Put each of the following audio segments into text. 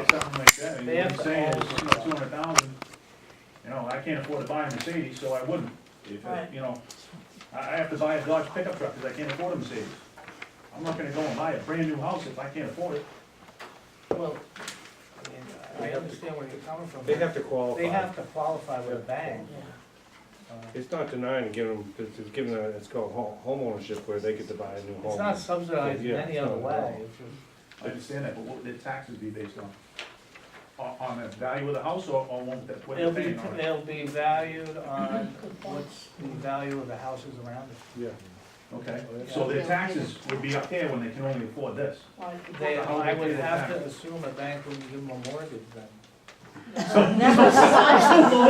something like that, and They what have I'm to saying own is, the- 200,000, I can't afford to buy a Mercedes, so I wouldn't. If, Right. I have to buy a Dodge pickup truck, because I can't afford a Mercedes. I'm not gonna go and buy a brand new house if I can't afford it. Well, I understand where you're coming from. They have to qualify. They have to qualify with a bank. It's not denying to give them, it's giving them, it's called home ownership where they get to buy a new home. It's not subsidized in Yeah, any it's other not at way. all. It's just- I understand that, but what would the taxes be based on? On the value of the house, or on what It'll they're be, paying on it? it'll be valued on what's the value of the houses around it. Yeah. Okay, so their taxes would be up there when they can only afford this. They, How would I they would pay the have to tax? assume a bank wouldn't give them a mortgage then. Never assume. So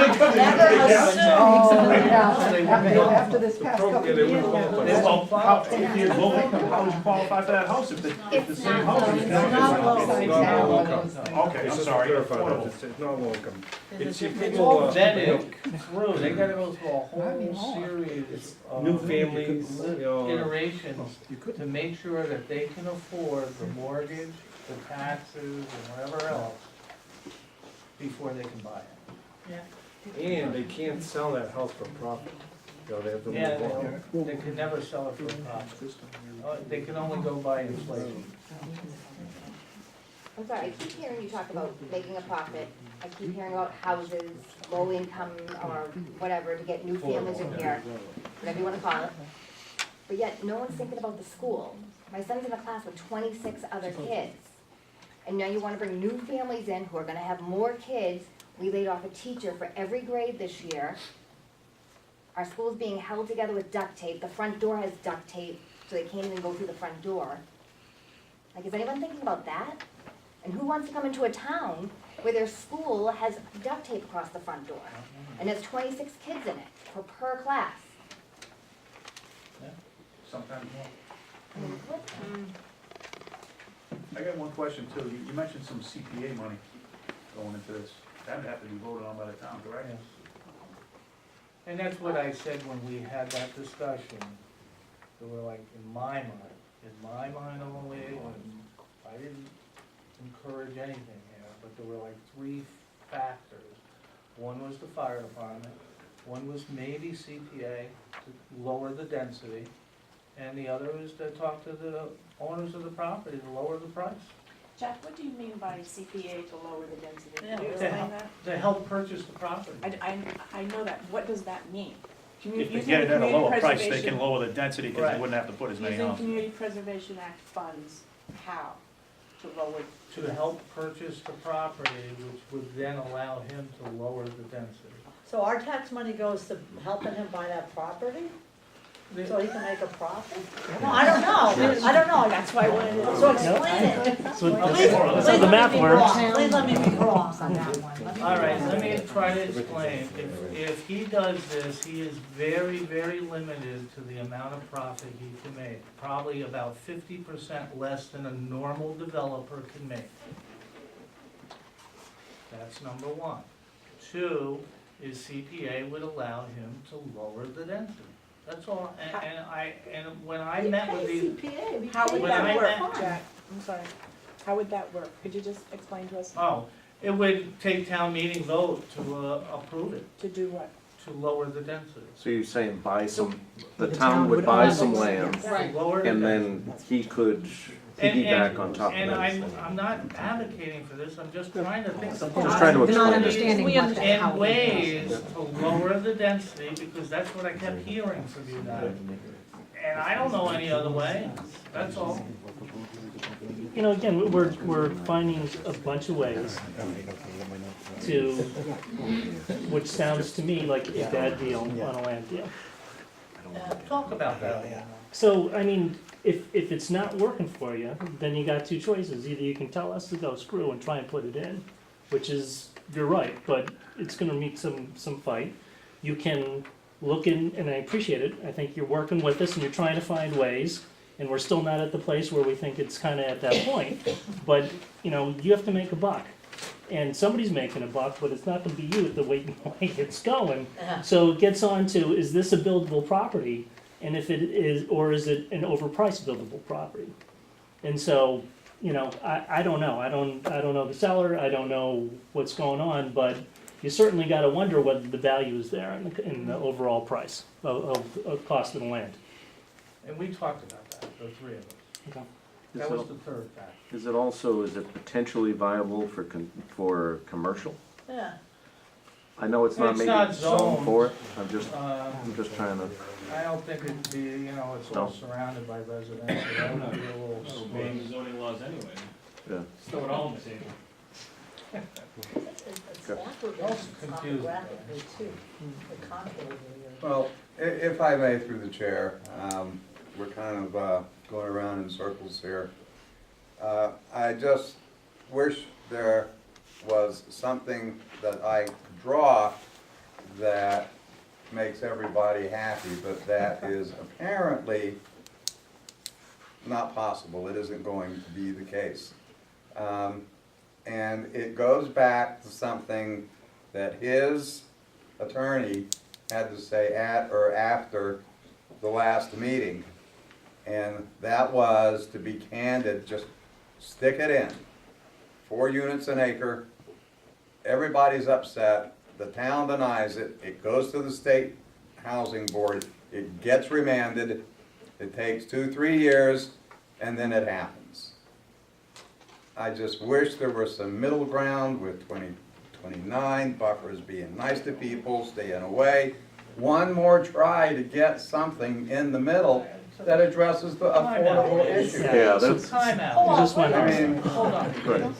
they wouldn't help After them. this past pro- couple yeah, of they years. wouldn't qualify. They won't How, qualify. if you're low income, how would you qualify for that house if the same house is? It's not low. It's not low income. Okay, It's I'm just sorry, clarify that. affordable. It's not low income. There's a It's, see, difference. people, Vetted through, they gotta go through a whole series of new families, iterations to make sure that they can afford the mortgage, the taxes, and whatever else before they can buy it. and they can't sell that house for profit. They have to Yeah, move on. they can never sell it for a profit. They can only go by inflation. I'm sorry, I keep hearing you talk about making a profit. I keep hearing about houses, low income or whatever, to get new families in here, whatever you wanna call it. But yet, no one's thinking about the school. My son's in a class with 26 other kids. And now you wanna bring new families in who are gonna have more kids. We laid off a teacher for every grade this year. Our school's being held together with duct tape. The front door has duct tape, so they can't even go through the front door. Like, is anyone thinking about that? And who wants to come into a town where their school has duct tape across the front door? And there's 26 kids in it, per class. Sometimes more. I mean, what? I got one question too. You mentioned some CPA money going into this. That would have to be voted on by the town, correct? Yes. And that's what I said when we had that discussion. They were like, in my mind only, and I didn't encourage anything here, but there were like 3 factors. One was the fire department, one was maybe CPA to lower the density, and the other is to talk to the owners of the property to lower the price. Jeff, what do you mean by CPA to lower the density? Yeah, Can you to explain that? To help purchase the property. I know that, what does that mean? If they Using get it the at a Community lower price, they Preservation- can lower the density because Right. they wouldn't have to put as many Using houses. Community Preservation Act funds, how to lower? To help purchase the property, which would then allow him to lower the density. So our tax money goes to helping him buy that property, so he can make a profit? No, I don't know, I don't know. That's why I wanted to. So explain it. So Please that's let how the me math be works. wrong. Please let me be wrong on that one. All right, let me try to explain. If he does this, he is very, very limited to the amount of profit he can make. Probably about 50% less than a normal developer can make. That's number one. 2 is CPA would allow him to lower the density. That's all, and when I met with these, How would When that I work, met- Jack? I'm sorry. How would that work? Could you just explain to us oh, it would take town meeting vote to approve it, to do what? to lower the density. So you're saying the town would buy some land, To lower the and density. then he could And- piggyback on top of And that? I'm not advocating for this, I'm just trying to think of Just trying to They're not explain it. understanding what the and how it ways to lower the density, because that's what I kept hearing from you guys. And I don't know any other way, that's all. You know, again, we're finding a bunch of ways to, which sounds to me like a bad deal on a land deal. Talk about that. So, I mean, if it's not working for you, then you got 2 choices. Either you can tell us to go screw and try and put it in, which is, you're right, but it's gonna meet some fight. You can look in, and I appreciate it, I think you're working with us and you're trying to find ways, and we're still not at the place where we think it's kinda at that point. But, you know, you have to make a buck. And somebody's making a buck, but it's not gonna be you at the way it's going. So it gets on to, is this a buildable property? And if it is, or is it an overpriced buildable property? And so, you know, I don't know, I don't know the seller, I don't know what's going on, but you certainly gotta wonder whether the value is there in the overall price of cost of the land. And we talked about that, the three of us. Okay. That was the third factor. Is it potentially viable for commercial? Yeah. I know it's not It's maybe not zoned zoned. for it, I'm Um, just trying to, I don't think it'd be, you know, it's all No. surrounded by residential, that would be a little Obeying the space. zoning laws anyway. yeah. Still at home, table. It's backward, Also it's confusing. topographically too, the contours are. Well, if I may, through the chair, we're kind of going around in circles here. I just wish there was something that I could draw that makes everybody happy, but that is apparently not possible. It isn't going to be the case. And it goes back to something that his attorney had to say at or after the last meeting. And that was, to be candid, just stick it in. 4 units an acre, everybody's upset, the town denies it, it goes to the state housing board, it gets remanded, it takes 2-3 years, and then it happens. I just wish there was some middle ground with 2029, buffers being nice to people, staying away. One more try to get something in the middle that addresses the affordable issue. Yeah, So that's, time Oh, out. You just went I over. mean, Hold on. good.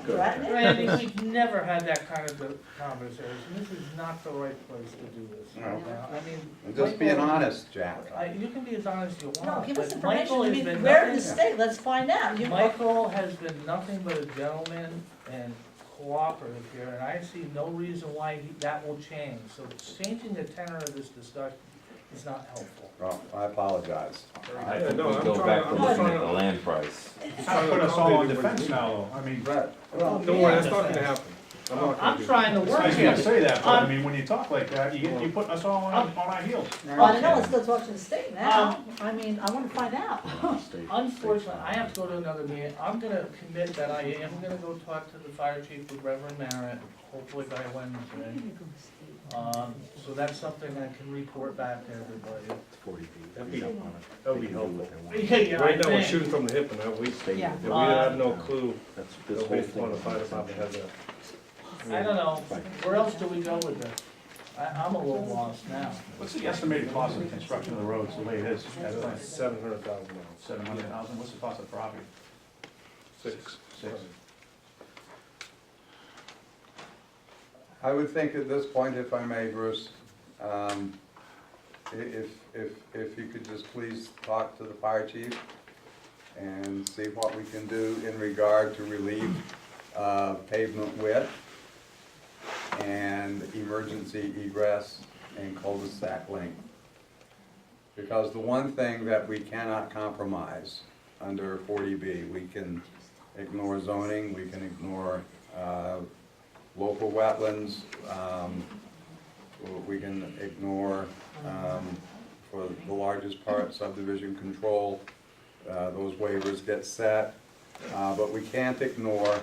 Threatening? Randy, we've never had that kind of conversation. This is not the right place to do this right No. now. I mean. I'm just being Michael- honest, Jack. You can be as honest as you No, want, give us but Michael information, I has mean, been where in the nothing, state, let's find out. Michael has been nothing but a gentleman and cooperative here, and I see no reason why that will change. So changing the tenor of this discussion is not helpful. Well, I apologize. Yeah, I think no, we I'm go trying- back to I'm looking trying at to- the land price. Kind of put us all on defense now, though. I mean, Well, Don't worry, that's not gonna happen. I'm not gonna I'm do that. trying to it's work nice here. to say that, but I mean, when you talk like that, you put us all on our heels. Well, I know, let's go talk to the state now, I mean, I wanna find out. Unfortunately, I have to go to another meeting. I'm gonna commit that I am gonna go talk to the fire chief with Reverend Merritt, hopefully by Wednesday. So that's something I can report back to everybody. That'd be helpful. Yeah, Right now, we're I think. shooting from the hip, and we Yeah. we have no clue. That's this whole Based upon thing. the fire department has a. I don't know, where else do we go with this? I'm a little lost now. What's the estimated cost of the construction of the roads, the way it is? $700,000. 700,000, what's the cost of property? 6. 6. I would think at this point, if I may, Bruce, if you could just please talk to the fire chief and see what we can do in regard to relieve pavement width and emergency egress and cul-de-sac length. Because the one thing that we cannot compromise under 40B, we can ignore zoning, we can ignore local wetlands, we can ignore, for the largest part, subdivision control, those waivers get set, but we can't ignore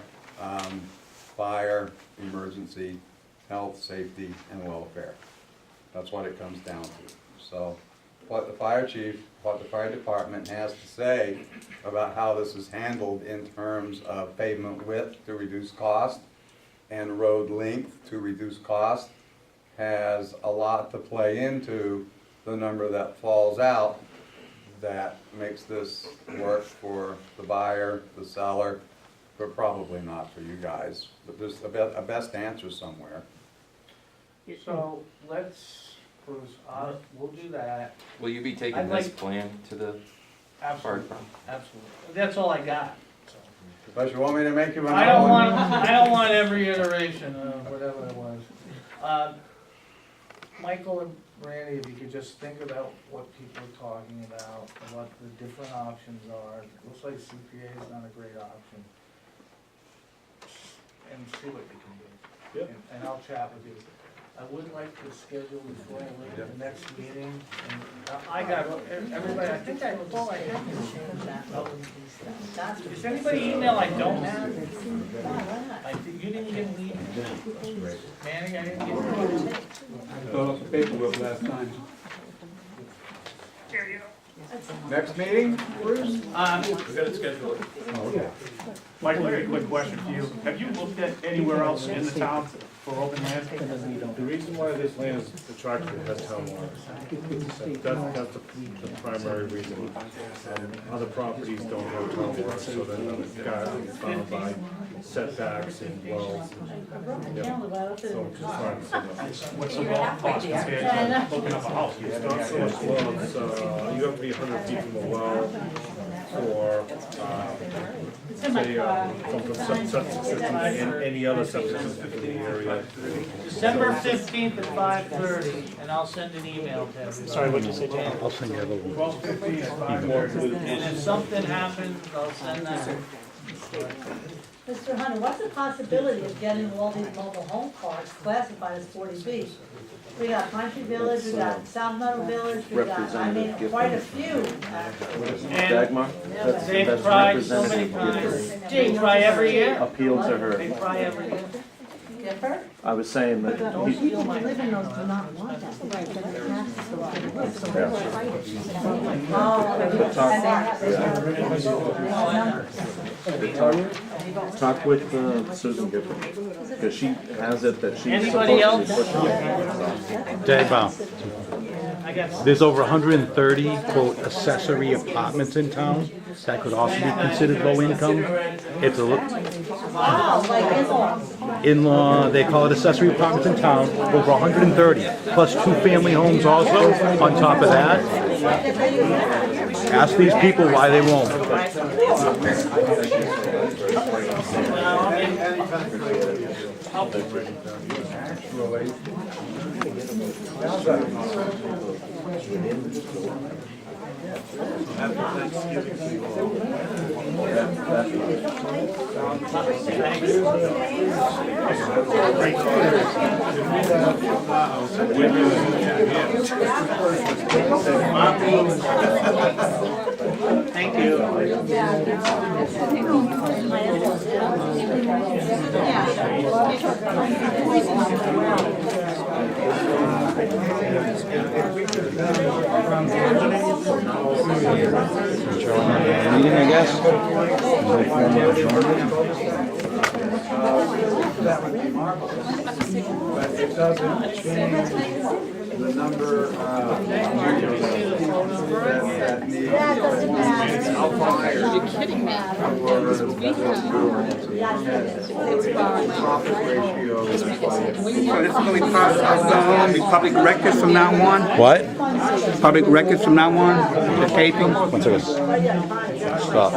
fire, emergency, health, safety, and welfare. That's what it comes down to. So what the fire chief, what the fire department has to say about how this is handled in terms of pavement width to reduce cost and road length to reduce cost has a lot to play into the number that falls out that makes this work for the buyer, the seller, but probably not for you guys. But there's a best answer somewhere. So let's, Bruce, we'll do that. Will you be I'd taking like- this plan to the fire Absolutely, department? absolutely. That's all I got. So. Unless you want me to make you I don't another want, one? I don't want every iteration of whatever it was. Michael and Randy, if you could just think about what people are talking about, and what the different options are. It looks like CPA is not a great option. And see what you can do. Yep. And I'll chat with you. I would like to schedule before I leave the next meeting, and I got, everybody, I think I, Paul, I have to change that. Is there anybody email I don't have? You didn't get an email? Manning, I didn't get an email. I thought up the paperwork last time. Next meeting, Bruce? We gotta schedule it. Mike, Larry, quick question for you. Have you looked at anywhere else in the town for open land? The reason why this land is attractive has town water. That's the primary reason. Other properties don't have town water, so then it's got found by setbacks and wells. So just trying to say What's the well cost compared to hooking up a house? it's not so much wells, you have to be 100 feet from a well or, say, from septic system and any other septic system in the area. December 15th at 5:30, and I'll send an email to everybody. Sorry, what'd you say, Jay? I'll send you a little. 12:15 at 5:30. And if something happens, I'll send that. Mr. Hunter, what's the possibility of getting all these mobile home parks classified as 40B? We got Country Village, we got South Meadow Village, we got, I mean, quite a few. And Dagmar, they've tried so many times. They try every year. appeal to They her. try every year. Differ? I was saying that People who live in those do not want that. Right, but the taxes go up. So they're fighting. talk with Susan Gifford, because she has it that she's Anybody supposed to else? be pushing. Dagmar, I got there's over 130 quote accessory apartments in town that could also be considered low income. It's a Wow, like in-laws. in-law, they call it accessory apartments in town, over 130, plus 2 family homes also on top of that. Ask these people why they won't. Thank you. Meeting, I guess. But it doesn't change the number of that need. That doesn't matter. You're kidding me. Profit ratio. So this is going to be public records from now on? What? Public records from now on, the taping? One second. Stop.